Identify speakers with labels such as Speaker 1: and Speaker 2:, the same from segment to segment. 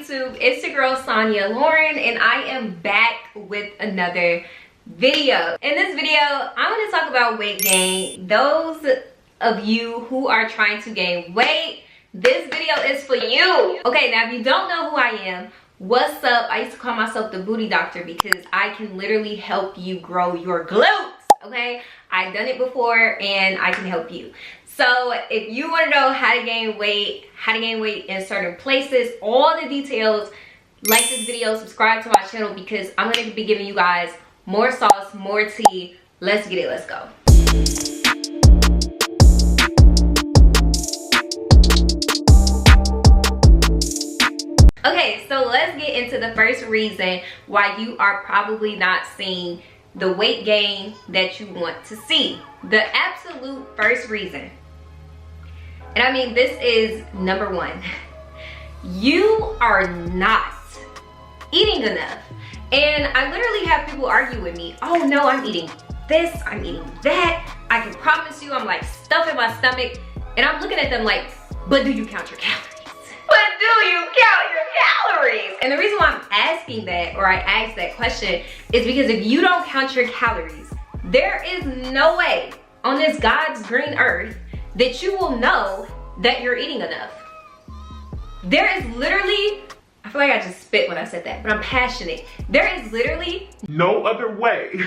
Speaker 1: YouTube? It's your girl Sonia Lauren, and I am back with another video. In this video, I'm going to talk about weight gain. Those of you who are trying to gain weight, this video is for you. Okay, now if you don't know who I am, what's up? I used to call myself the booty doctor because I can literally help you grow your glutes. Okay, I've done it before and I can help you. So if you want to know how to gain weight in certain places, all the details, like this video, subscribe to my channel because I'm going to be giving you guys more sauce, more tea. Let's get it, let's go. Okay, so let's get into the first reason why you are probably not seeing the weight gain that you want to see. The absolute first reason. And I mean, this is number one. You are not eating enough. And I literally have people argue with me. Oh no, I'm eating this, I'm eating that. I can promise you I'm like stuffing my stomach. And I'm looking at them like, but do you count your calories? But do you count your calories? And the reason why I'm asking that, or I asked that question, is because if you don't count your calories, there is no way on this God's green earth that you will know that you're eating enough. There is literally, I feel like I just spit when I said that, but I'm passionate. There is literally
Speaker 2: no other way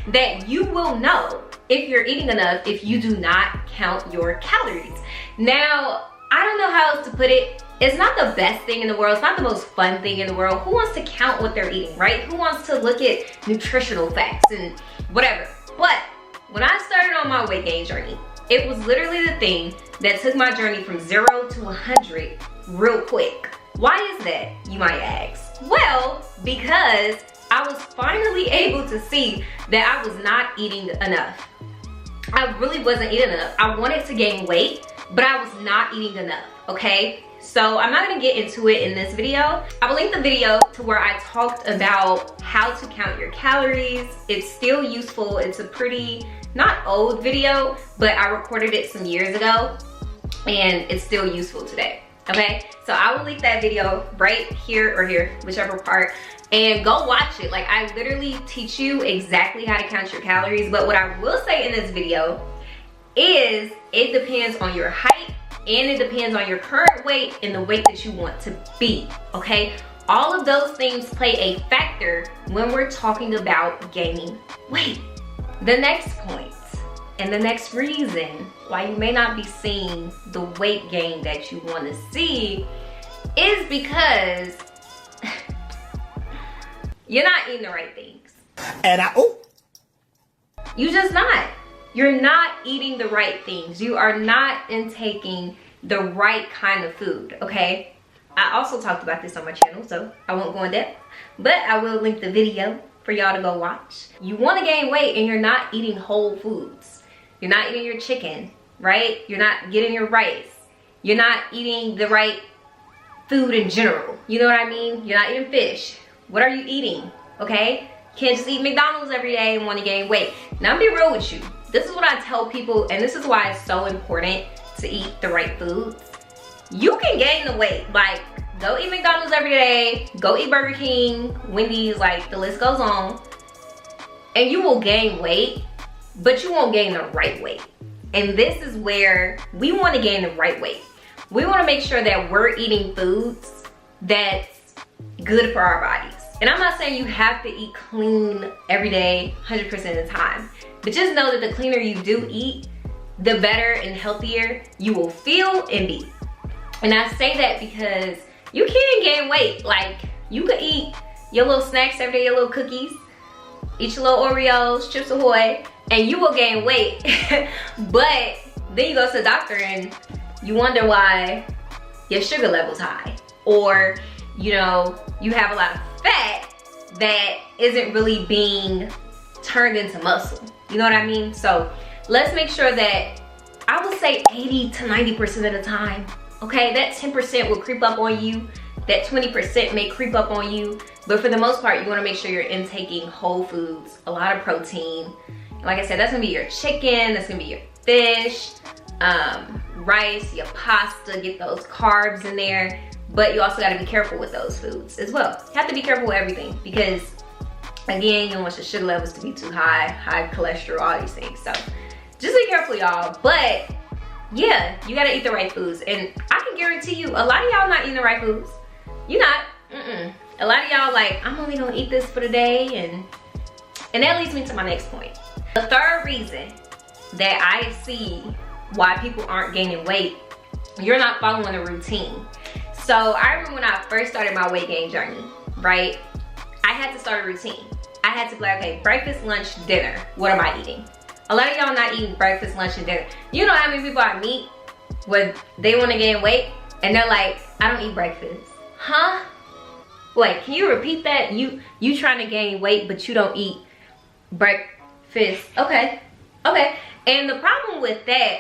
Speaker 1: that you will know if you're eating enough if you do not count your calories. Now, I don't know how else to put it. It's not the best thing in the world. It's not the most fun thing in the world. Who wants to count what they're eating, right? Who wants to look at nutritional facts and whatever? But when I started on my weight gain journey, it was literally the thing that took my journey from 0 to 100 real quick. Why is that, you might ask? Well, because I was finally able to see that I was not eating enough. I really wasn't eating enough. I wanted to gain weight, but I was not eating enough, okay? So I'm not gonna get into it in this video. I will link the video to where I talked about how to count your calories. It's still useful. It's a pretty, not old video, but I recorded it some years ago and it's still useful today, okay? So I will link that video right here or here, whichever part, and go watch it. Like, I literally teach you exactly how to count your calories, but what I will say in this video is it depends on your height and it depends on your current weight and the weight that you want to be, okay? All of those things play a factor when we're talking about gaining weight. The next point and the next reason why you may not be seeing the weight gain that you want to see is because you're not eating the right things.
Speaker 2: And
Speaker 1: You just not. You're not eating the right things. You are not intaking the right kind of food, okay? I also talked about this on my channel, so I won't go in depth, but I will link the video for y'all to go watch. You want to gain weight and you're not eating whole foods. You're not eating your chicken, right? You're not getting your rice. You're not eating the right food in general. You know what I mean? You're not eating fish. What are you eating, okay? You can't just eat McDonald's every day and want to gain weight. Now, I'm be real with you. This is what I tell people, and this is why it's so important to eat the right foods. You can gain the weight. Like, go eat McDonald's every day, go eat Burger King, Wendy's, like the list goes on, and you will gain weight, but you won't gain the right weight. And this is where we want to gain the right weight. We want to make sure that we're eating foods that's good for our bodies. And I'm not saying you have to eat clean every day, 100% of the time. But just know that the cleaner you do eat, the better and healthier you will feel and be. And I say that because you can gain weight. Like, you could eat your little snacks every day, your little cookies, eat your little Oreos, Chips Ahoy, and you will gain weight. But then you go to the doctor and you wonder why your sugar level's high. Or, you know, you have a lot of fat that isn't really being turned into muscle. You know what I mean? So let's make sure that, I would say 80 to 90% of the time, okay, that 10% will creep up on you. That 20% may creep up on you. But for the most part, you want to make sure you're intaking whole foods, a lot of protein. Like I said, that's going to be your chicken, that's going to be your fish, rice, your pasta, get those carbs in there. but you also got to be careful with those foods as well. You have to be careful with everything because, again, you don't want your sugar levels to be too high cholesterol, all these things. So just be careful, y'all. But yeah, you got to eat the right foods. And I can guarantee you, a lot of y'all not eating the right foods. You're not. A lot of y'all like, I'm only gonna eat this for the day, and that leads me to my next point. The third reason that I see why people aren't gaining weight, you're not following a routine. So I remember when I first started my weight gain journey, right? I had to start a routine. I had to be like, okay, breakfast, lunch, dinner. What am I eating? A lot of y'all not eating breakfast, lunch, and dinner. You know how many people I meet when they want to gain weight and they're like, I don't eat breakfast. Huh? Wait, can you repeat that? You trying to gain weight, but you don't eat breakfast. Okay. And the problem with that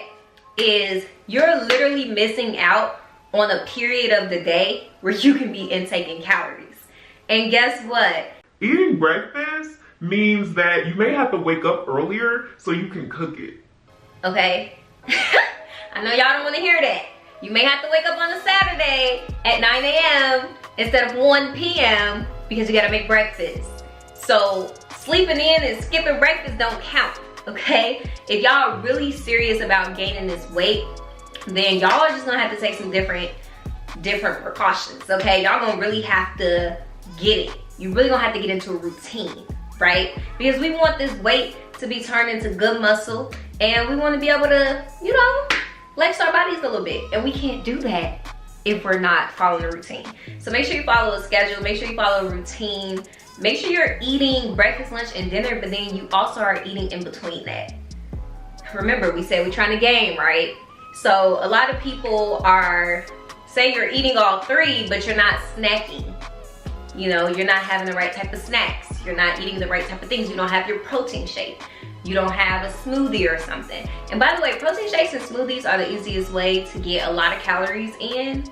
Speaker 1: is you're literally missing out on a period of the day where you can be intaking calories. And guess what?
Speaker 2: Eating breakfast means that you may have to wake up earlier so you can cook it.
Speaker 1: Okay. I know y'all don't want to hear that. You may have to wake up on a Saturday at 9 a.m. instead of 1 p.m. because you gotta make breakfast. So sleeping in and skipping breakfast don't count, okay? If y'all are really serious about gaining this weight, then y'all are just gonna have to take some different precautions, okay? Y'all gonna really have to get it. You really gonna have to get into a routine, right? Because we want this weight to be turned into good muscle, and we wanna be able to, you know, flex our bodies a little bit, and we can't do that if we're not following a routine. So make sure you follow a schedule, make sure you follow a routine, make sure you're eating breakfast, lunch, and dinner, but then you also are eating in between that. Remember, we said we're trying to gain, right? So a lot of people are saying you're eating all three, but you're not snacking. You know, you're not having the right type of snacks. You're not eating the right type of things. You don't have your protein shake. You don't have a smoothie or something. And by the way, protein shakes and smoothies are the easiest way to get a lot of calories in.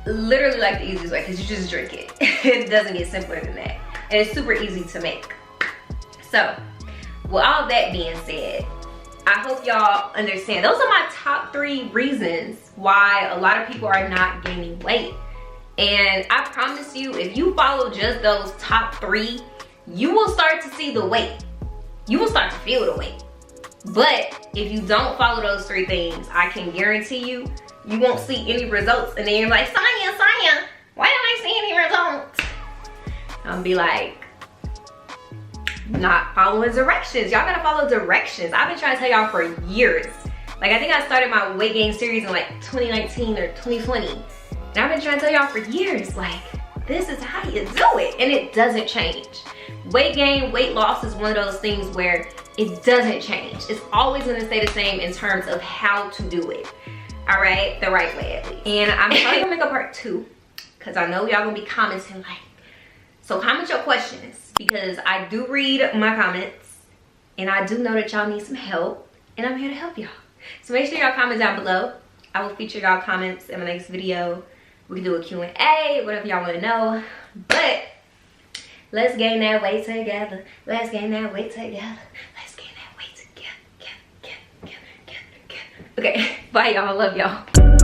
Speaker 1: Literally like the easiest way, because you just drink it. It doesn't get simpler than that. And it's super easy to make. So, with all that being said, I hope y'all understand. Those are my top 3 reasons why a lot of people are not gaining weight. And I promise you, if you follow just those top 3, you will start to see the weight. You will start to feel the weight. But if you don't follow those 3 things, I can guarantee you, you won't see any results. And then you're like, Sonya, why don't I see any results? I'll be like, not following directions. Y'all gotta follow directions. I've been trying to tell y'all for years. Like, I think I started my weight gain series in like 2019 or 2020. And I've been trying to tell y'all for years, like, this is how you do it. And it doesn't change. Weight gain, weight loss is one of those things where it doesn't change. It's always gonna stay the same in terms of how to do it. All right, the right way at least. And I'm probably gonna make a part 2, because I know y'all gonna be commenting like, so comment your questions, because I do read my comments and I do know that y'all need some help, and I'm here to help y'all. So make sure y'all comment down below. I will feature y'all comments in my next video. We can do a Q&A, whatever y'all wanna know. But let's gain that weight together. Let's gain that weight together. Let's gain that weight together. Okay, bye y'all, love y'all.